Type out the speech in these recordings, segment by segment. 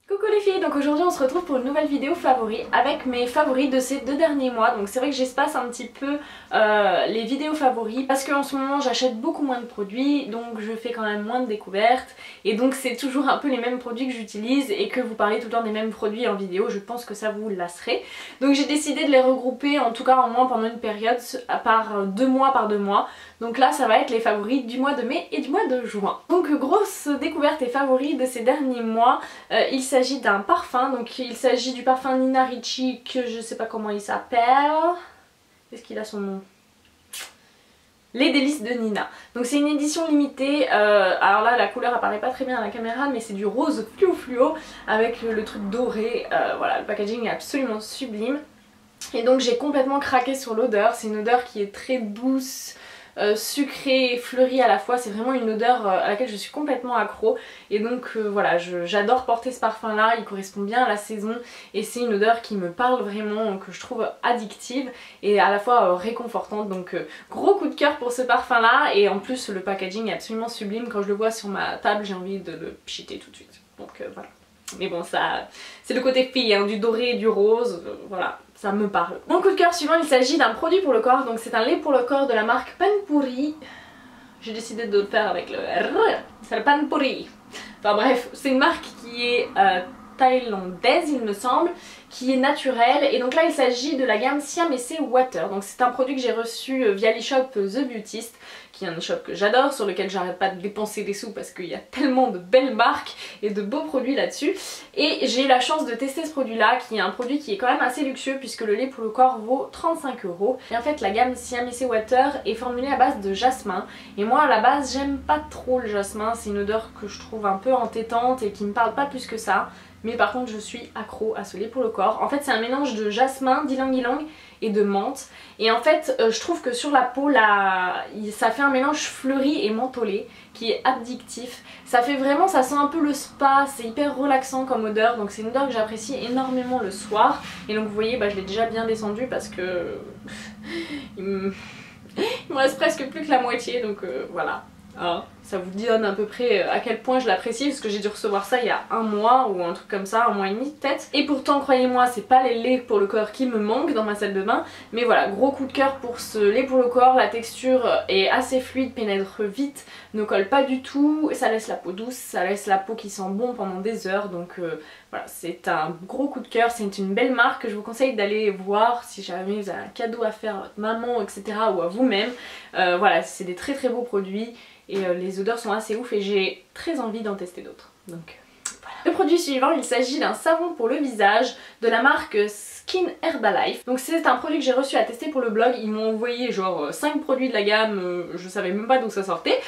Coucou les filles, donc aujourd'hui on se retrouve pour une nouvelle vidéo favoris avec mes favoris de ces 2 derniers mois. Donc c'est vrai que j'espace un petit peu les vidéos favoris parce qu'en ce moment j'achète beaucoup moins de produits, donc je fais quand même moins de découvertes et donc c'est toujours un peu les mêmes produits que j'utilise et que vous parlez tout le temps des mêmes produits en vidéo, je pense que ça vous lasserait. Donc j'ai décidé de les regrouper en tout cas en moins pendant une période par 2 mois par 2 mois. Donc là ça va être les favoris du mois de mai et du mois de juin. Donc grosse découverte et favoris de ces derniers mois, il s'agit d'un parfum, donc il s'agit du parfum Nina Ricci que je sais pas comment il s'appelle. Est-ce qu'il a son nom? Les délices de Nina. Donc c'est une édition limitée, alors là la couleur apparaît pas très bien à la caméra mais c'est du rose fluo avec le truc doré, voilà, le packaging est absolument sublime. Et donc j'ai complètement craqué sur l'odeur, c'est une odeur qui est très douce, sucrée et fleurie à la fois, c'est vraiment une odeur à laquelle je suis complètement accro et donc voilà, j'adore porter ce parfum là, il correspond bien à la saison et c'est une odeur qui me parle vraiment, que je trouve addictive et à la fois réconfortante, donc gros coup de cœur pour ce parfum là et en plus le packaging est absolument sublime, quand je le vois sur ma table j'ai envie de le pchiter tout de suite, donc voilà. Mais bon, ça c'est le côté fille, hein, du doré et du rose, voilà, ça me parle. Mon coup de cœur suivant, il s'agit d'un produit pour le corps, donc c'est un lait pour le corps de la marque Panpuri. J'ai décidé de le faire avec le R, c'est le Panpuri. Enfin bref, c'est une marque qui est thaïlandaise il me semble, qui est naturelle et donc là il s'agit de la gamme Siamese Water. Donc c'est un produit que j'ai reçu via l'e-shop The Beautist, qui est un e-shop que j'adore, sur lequel j'arrête pas de dépenser des sous parce qu'il y a tellement de belles marques et de beaux produits là-dessus. Et j'ai eu la chance de tester ce produit là, qui est un produit qui est quand même assez luxueux puisque le lait pour le corps vaut 35 €. Et en fait la gamme Siamese Water est formulée à base de jasmin et moi à la base j'aime pas trop le jasmin, c'est une odeur que je trouve un peu entêtante et qui me parle pas plus que ça. Mais par contre je suis accro à ce lait pour le corps. En fait c'est un mélange de jasmin, d'ylang-ylang et de menthe. Et en fait je trouve que sur la peau là, ça fait un mélange fleuri et mentholé qui est addictif. Ça fait vraiment, ça sent un peu le spa, c'est hyper relaxant comme odeur. Donc c'est une odeur que j'apprécie énormément le soir. Et donc vous voyez, je l'ai déjà bien descendu parce que il me reste presque plus que la moitié, donc voilà. Ah, ça vous donne à peu près à quel point je l'apprécie parce que j'ai dû recevoir ça il y a 1 mois ou un truc comme ça, 1 mois et demi peut-être. Et pourtant croyez-moi c'est pas les laits pour le corps qui me manquent dans ma salle de bain. Mais voilà, gros coup de cœur pour ce lait pour le corps, la texture est assez fluide, pénètre vite, ne colle pas du tout, ça laisse la peau douce, ça laisse la peau qui sent bon pendant des heures. Donc voilà, c'est un gros coup de cœur, c'est une belle marque que je vous conseille d'aller voir si jamais vous avez un cadeau à faire à votre maman etc. ou à vous-même. Voilà, c'est des très beaux produits. Et les odeurs sont assez ouf et j'ai très envie d'en tester d'autres. Donc voilà. Le produit suivant, il s'agit d'un savon pour le visage de la marque Skin Herbalife. Donc c'est un produit que j'ai reçu à tester pour le blog. Ils m'ont envoyé genre 5 produits de la gamme, je savais même pas d'où ça sortait.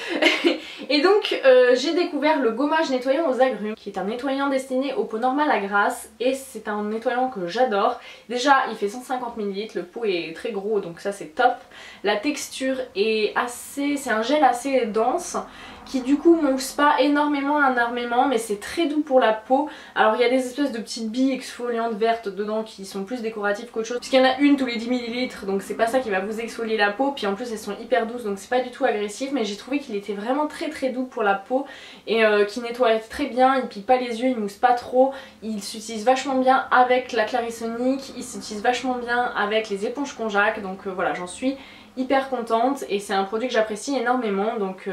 Et donc j'ai découvert le gommage nettoyant aux agrumes, qui est un nettoyant destiné aux peaux normales à grasse. Et c'est un nettoyant que j'adore. Déjà il fait 150 ml, le pot est très gros donc ça c'est top. La texture est assez, c'est un gel assez dense qui du coup mousse pas énormément mais c'est très doux pour la peau. Alors il y a des espèces de petites billes exfoliantes vertes dedans qui sont plus décoratives qu'autre chose, puisqu'il y en a une tous les 10 ml donc c'est pas ça qui va vous exfolier la peau, puis en plus elles sont hyper douces donc c'est pas du tout agressif, mais j'ai trouvé qu'il était vraiment très doux pour la peau et qui nettoie très bien, il pique pas les yeux, il mousse pas trop, il s'utilise vachement bien avec la Clarisonic, il s'utilise vachement bien avec les éponges Conjac, donc voilà, j'en suis hyper contente et c'est un produit que j'apprécie énormément, donc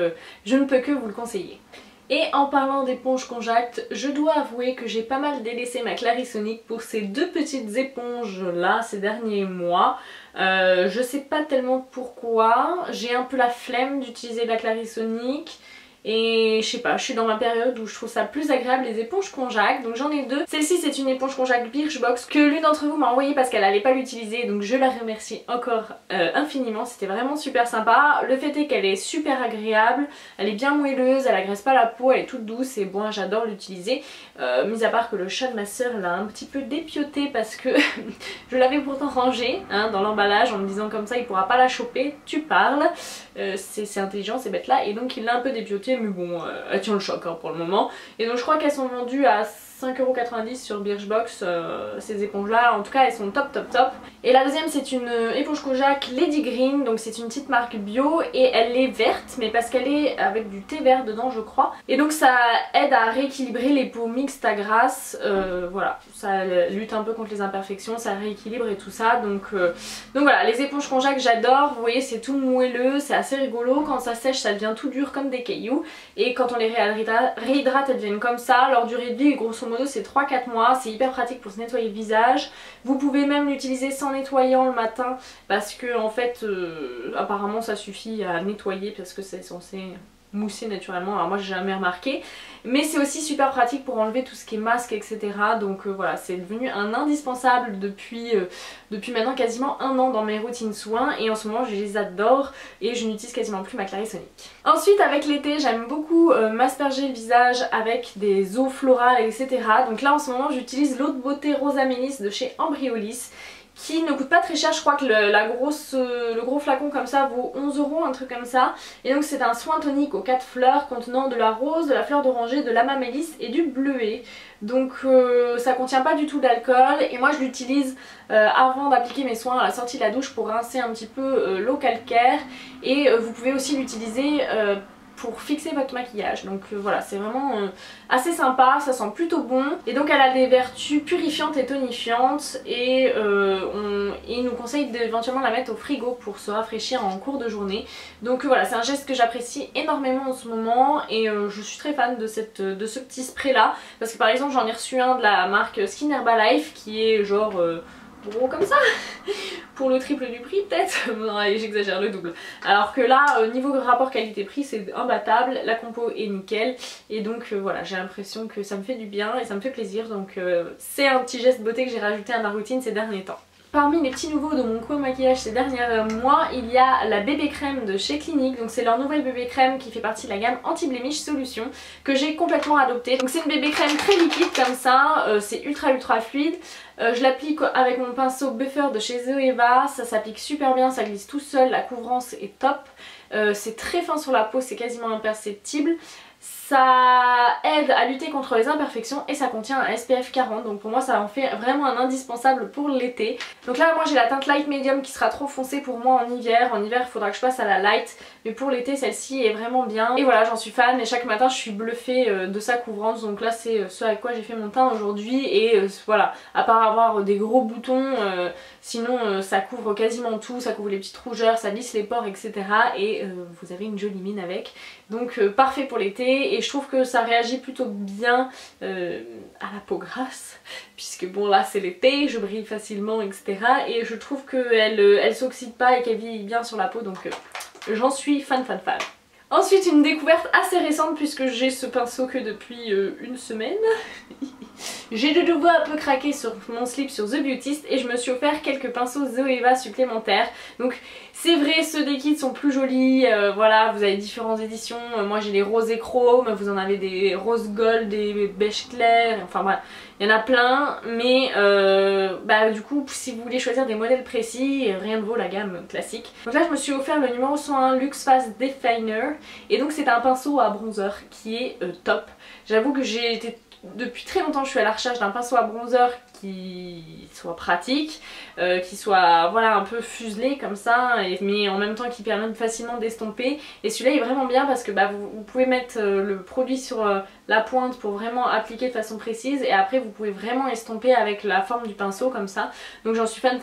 je ne peux que vous le conseiller. Et en parlant d'éponges Conjac, je dois avouer que j'ai pas mal délaissé ma Clarisonic pour ces 2 petites éponges là ces derniers mois. Je sais pas tellement pourquoi, j'ai un peu la flemme d'utiliser la Clarisonic. Et je sais pas, je suis dans ma période où je trouve ça plus agréable les éponges Conjac, donc j'en ai 2. Celle-ci c'est une éponge Conjac Birchbox que l'une d'entre vous m'a envoyée parce qu'elle allait pas l'utiliser, donc je la remercie encore infiniment, c'était vraiment super sympa. Le fait est qu'elle est super agréable, elle est bien moelleuse, elle agresse pas la peau, elle est toute douce et bon j'adore l'utiliser. Mis à part que le chat de ma soeur l'a un petit peu dépioté parce que je l'avais pourtant rangée hein, dans l'emballage en me disant comme ça il pourra pas la choper, tu parles. C'est intelligent ces bêtes là, et donc il l'a un peu dépioté. pied, mais bon, elle tient le choc hein, pour le moment. Et donc je crois qu'elles sont vendues à 5,90€ sur Birchbox, ces éponges là, en tout cas elles sont top top top. Et la deuxième c'est une éponge Kojak Lady Green, donc c'est une petite marque bio et elle est verte mais parce qu'elle est avec du thé vert dedans je crois. Et donc ça aide à rééquilibrer les peaux mixtes à grasse, voilà, ça lutte un peu contre les imperfections, ça rééquilibre et tout ça. Donc voilà, les éponges Kojak j'adore, vous voyez c'est tout moelleux, c'est assez rigolo, quand ça sèche ça devient tout dur comme des cailloux et quand on les réhydrate elles deviennent comme ça. Leur durée de vie grosso modo c'est 3-4 mois, c'est hyper pratique pour se nettoyer le visage. Vous pouvez même l'utiliser sans nettoyant le matin parce que en fait apparemment ça suffit à nettoyer parce que c'est censé mousser naturellement, alors moi j'ai jamais remarqué, mais c'est aussi super pratique pour enlever tout ce qui est masque etc. Donc voilà, c'est devenu un indispensable depuis maintenant quasiment un an dans mes routines soins et en ce moment je les adore et je n'utilise quasiment plus ma Clarisonic. Ensuite avec l'été j'aime beaucoup m'asperger le visage avec des eaux florales etc. Donc là en ce moment j'utilise l'eau de beauté Rose Amélis de chez Ambriolis qui ne coûte pas très cher, je crois que le gros flacon comme ça vaut 11€, un truc comme ça. Et donc c'est un soin tonique aux 4 fleurs contenant de la rose, de la fleur d'oranger, de l'amamélis et du bleuet. Donc ça contient pas du tout d'alcool et moi je l'utilise avant d'appliquer mes soins à la sortie de la douche pour rincer un petit peu l'eau calcaire. Et vous pouvez aussi l'utiliser pour fixer votre maquillage. Donc voilà, c'est vraiment assez sympa, ça sent plutôt bon et donc elle a des vertus purifiantes et tonifiantes et il nous conseille d'éventuellement la mettre au frigo pour se rafraîchir en cours de journée. Donc voilà, c'est un geste que j'apprécie énormément en ce moment et je suis très fan de ce petit spray là parce que par exemple j'en ai reçu un de la marque Skin Herbalife qui est genre gros comme ça pour le triple du prix peut-être. Non allez, j'exagère, le double. Alors que là niveau rapport qualité-prix c'est imbattable, la compo est nickel et donc voilà, j'ai l'impression que ça me fait du bien et ça me fait plaisir. Donc c'est un petit geste beauté que j'ai rajouté à ma routine ces derniers temps. Parmi les petits nouveaux de mon co-maquillage ces derniers mois, il y a la bébé crème de chez Clinique. Donc c'est leur nouvelle bébé crème qui fait partie de la gamme anti-blemish solution que j'ai complètement adoptée. Donc c'est une bébé crème très liquide comme ça, c'est ultra fluide. Je l'applique avec mon pinceau buffer de chez Zoeva, ça s'applique super bien, ça glisse tout seul, la couvrance est top. C'est très fin sur la peau, c'est quasiment imperceptible. Ça aide à lutter contre les imperfections et ça contient un SPF 40, donc pour moi ça en fait vraiment un indispensable pour l'été. Donc là moi j'ai la teinte light medium qui sera trop foncée pour moi en hiver. En hiver il faudra que je passe à la light, mais pour l'été celle-ci est vraiment bien. Et voilà, j'en suis fan et chaque matin je suis bluffée de sa couvrance. Donc là c'est ce avec quoi j'ai fait mon teint aujourd'hui et voilà, à part avoir des gros boutons, sinon ça couvre quasiment tout, ça couvre les petites rougeurs, ça lisse les pores etc. Et vous avez une jolie mine avec. Donc parfait pour l'été et je trouve que ça réagit plutôt bien à la peau grasse puisque bon là c'est l'été, je brille facilement etc. Et je trouve qu'elle s'oxyde pas et qu'elle vieillit bien sur la peau, donc j'en suis fan. Ensuite une découverte assez récente puisque j'ai ce pinceau que depuis une semaine. J'ai de nouveau un peu craqué sur mon slip sur The Beautist et je me suis offert quelques pinceaux Zoeva supplémentaires. Donc c'est vrai, ceux des kits sont plus jolis, voilà, vous avez différentes éditions. Moi j'ai les roses et chrome, vous en avez des roses gold, des beige clairs, enfin voilà, il y en a plein. Mais du coup si vous voulez choisir des modèles précis, rien ne vaut la gamme classique. Donc là je me suis offert le numéro 101 Luxe Fast Definer et donc c'est un pinceau à bronzer qui est top. J'avoue que j'ai été depuis très longtemps je suis à la recherche d'un pinceau à bronzer qui soit pratique, qui soit voilà un peu fuselé comme ça, mais en même temps qui permette facilement d'estomper. Et celui-là est vraiment bien parce que vous pouvez mettre le produit sur la pointe pour vraiment appliquer de façon précise et après vous pouvez vraiment estomper avec la forme du pinceau comme ça. Donc j'en suis fan.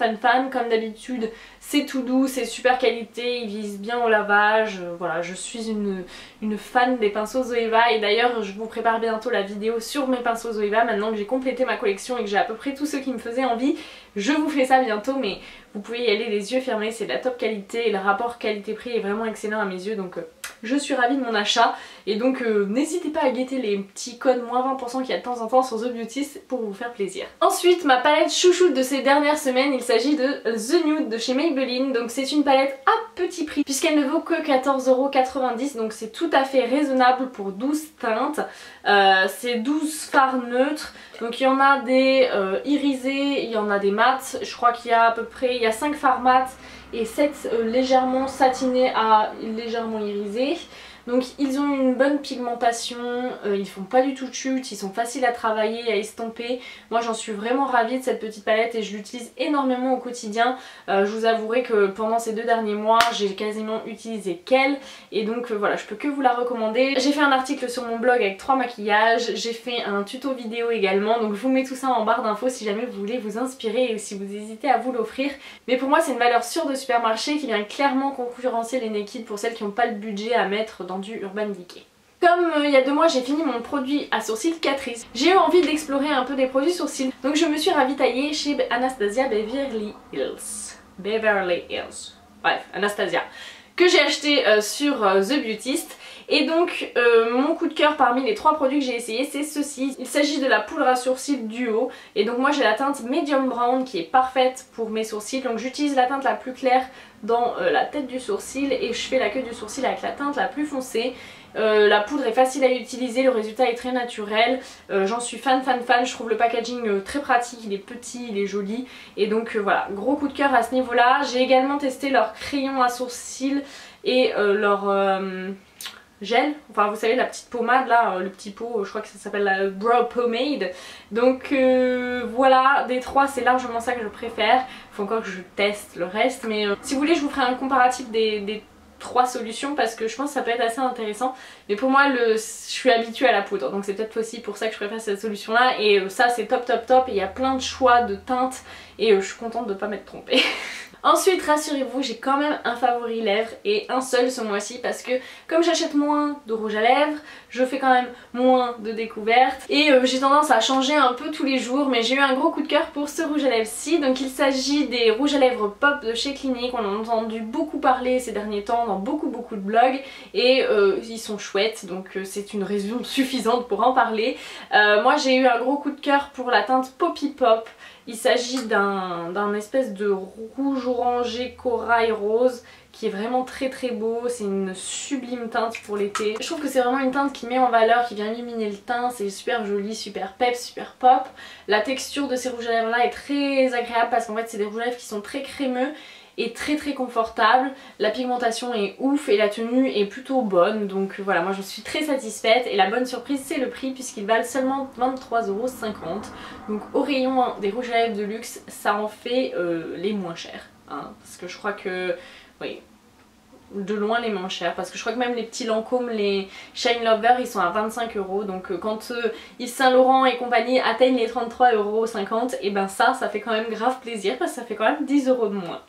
Comme d'habitude c'est tout doux, c'est super qualité, il vise bien au lavage, voilà, je suis une fan des pinceaux Zoeva et d'ailleurs je vous prépare bientôt la vidéo sur mes pinceaux Zoeva maintenant que j'ai complété ma collection et que j'ai à peu près tous ceux qui me faisaient envie. Je vous fais ça bientôt, mais vous pouvez y aller les yeux fermés, c'est de la top qualité et le rapport qualité-prix est vraiment excellent à mes yeux, donc je suis ravie de mon achat. Et donc n'hésitez pas à guetter les petits codes moins 20% qu'il y a de temps en temps sur The Beautist pour vous faire plaisir. Ensuite ma palette chouchoute de ces dernières semaines, il s'agit de The Nude de chez Maybelline. Donc c'est une palette à petit prix puisqu'elle ne vaut que 14,90€, donc c'est tout à fait raisonnable pour 12 teintes. C'est 12 fards neutres, donc il y en a des irisés, il y en a des mats, je crois qu'il y a à peu près, il y a 5 fards mat et 7 légèrement satinés à légèrement irisés. Donc ils ont une bonne pigmentation, ils font pas du tout de chute, ils sont faciles à travailler, à estomper. Moi j'en suis vraiment ravie de cette petite palette et je l'utilise énormément au quotidien. Je vous avouerai que pendant ces 2 derniers mois j'ai quasiment utilisé qu'elle et donc voilà, je peux que vous la recommander. J'ai fait un article sur mon blog avec 3 maquillages, j'ai fait un tuto vidéo également, donc je vous mets tout ça en barre d'infos si jamais vous voulez vous inspirer et si vous hésitez à vous l'offrir. Mais pour moi c'est une valeur sûre de supermarché qui vient clairement concurrencer les Naked pour celles qui n'ont pas le budget à mettre dans du Urban Decay. Comme il y a 2 mois j'ai fini mon produit à sourcils Catrice, j'ai eu envie d'explorer un peu des produits sourcils. Donc je me suis ravitaillée chez Anastasia Beverly Hills. Bref, Anastasia. Que j'ai acheté sur The Beautist. Et donc mon coup de cœur parmi les 3 produits que j'ai essayé c'est ceci. Il s'agit de la poudre à sourcils duo. Et donc moi j'ai la teinte medium brown qui est parfaite pour mes sourcils. Donc j'utilise la teinte la plus claire dans la tête du sourcil et je fais la queue du sourcil avec la teinte la plus foncée. La poudre est facile à utiliser, le résultat est très naturel, j'en suis fan, je trouve le packaging très pratique, il est petit, il est joli et donc voilà, gros coup de cœur à ce niveau là. J'ai également testé leur crayon à sourcils et leur gel, enfin vous savez la petite pommade là, le petit pot, je crois que ça s'appelle la Brow Pomade. Donc voilà, des 3 c'est largement ça que je préfère, il faut encore que je teste le reste mais si vous voulez je vous ferai un comparatif des 3 solutions parce que je pense que ça peut être assez intéressant, mais pour moi je suis habituée à la poudre donc c'est peut-être aussi pour ça que je préfère cette solution là et ça c'est top et il y a plein de choix de teintes et je suis contente de ne pas m'être trompée. Ensuite rassurez-vous j'ai quand même un favori lèvres et un seul ce mois-ci parce que comme j'achète moins de rouge à lèvres je fais quand même moins de découvertes et j'ai tendance à changer un peu tous les jours, mais j'ai eu un gros coup de cœur pour ce rouge à lèvres-ci. Donc il s'agit des rouges à lèvres pop de chez Clinique, on en a entendu beaucoup parler ces derniers temps dans beaucoup de blogs et ils sont chouettes donc c'est une raison suffisante pour en parler. Moi j'ai eu un gros coup de cœur pour la teinte Poppy Pop. Il s'agit d'un espèce de rouge orangé corail rose qui est vraiment très beau, c'est une sublime teinte pour l'été. Je trouve que c'est vraiment une teinte qui met en valeur, qui vient illuminer le teint, c'est super joli, super peps, super pop. La texture de ces rouges à lèvres là est très agréable parce qu'en fait c'est des rouges à lèvres qui sont très crémeux et très confortables. La pigmentation est ouf et la tenue est plutôt bonne donc voilà, moi je suis très satisfaite et la bonne surprise c'est le prix puisqu'ils valent seulement 23,50 €. Donc au rayon des rouges à lèvres de luxe ça en fait les moins chers hein, parce que je crois que oui, de loin les moins chers parce que je crois que même les petits Lancôme, les Shine Lover ils sont à 25 € donc quand Yves Saint Laurent et compagnie atteignent les 33,50 € et ben ça fait quand même grave plaisir parce que ça fait quand même 10 € de moins.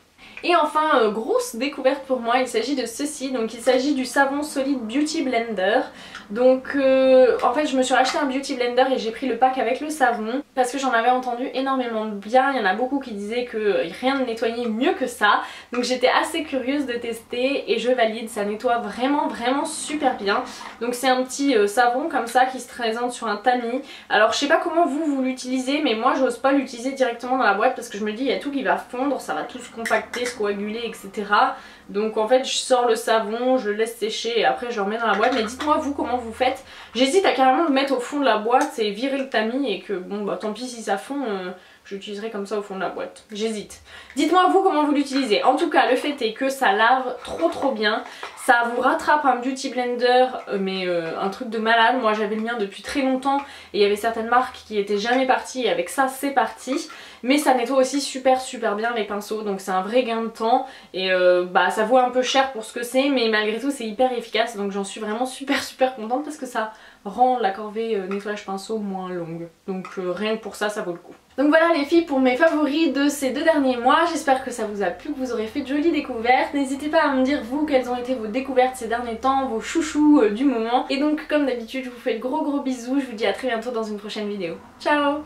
Et enfin grosse découverte pour moi, il s'agit de ceci, donc il s'agit du savon solide Beauty Blender. Donc en fait je me suis acheté un Beauty Blender et j'ai pris le pack avec le savon parce que j'en avais entendu énormément de bien, il y en a beaucoup qui disaient que rien ne nettoyait mieux que ça. Donc j'étais assez curieuse de tester et je valide, ça nettoie vraiment super bien. Donc c'est un petit savon comme ça qui se présente sur un tamis. Alors je sais pas comment vous l'utilisez mais moi j'ose pas l'utiliser directement dans la boîte parce que je me dis il y a tout qui va fondre, ça va tout se compacter, se coaguler etc. Donc en fait je sors le savon, je le laisse sécher et après je le remets dans la boîte. Mais dites-moi vous comment vous faites. J'hésite à carrément le mettre au fond de la boîte et virer le tamis et que bon bah tant pis si ça fond, j'utiliserai comme ça au fond de la boîte. J'hésite. Dites-moi vous comment vous l'utilisez. En tout cas le fait est que ça lave trop bien. Ça vous rattrape un Beauty Blender mais un truc de malade. Moi j'avais le mien depuis très longtemps et il y avait certaines marques qui étaient jamais parties et avec ça c'est parti. Mais ça nettoie aussi super bien les pinceaux donc c'est un vrai gain de temps et bah ça vaut un peu cher pour ce que c'est mais malgré tout c'est hyper efficace donc j'en suis vraiment super contente parce que ça rend la corvée nettoyage pinceau moins longue. Donc rien que pour ça vaut le coup. Donc voilà les filles pour mes favoris de ces 2 derniers mois, j'espère que ça vous a plu, que vous aurez fait de jolies découvertes. N'hésitez pas à me dire vous quelles ont été vos découvertes ces derniers temps, vos chouchous du moment. Et donc comme d'habitude je vous fais de gros bisous, je vous dis à très bientôt dans une prochaine vidéo. Ciao!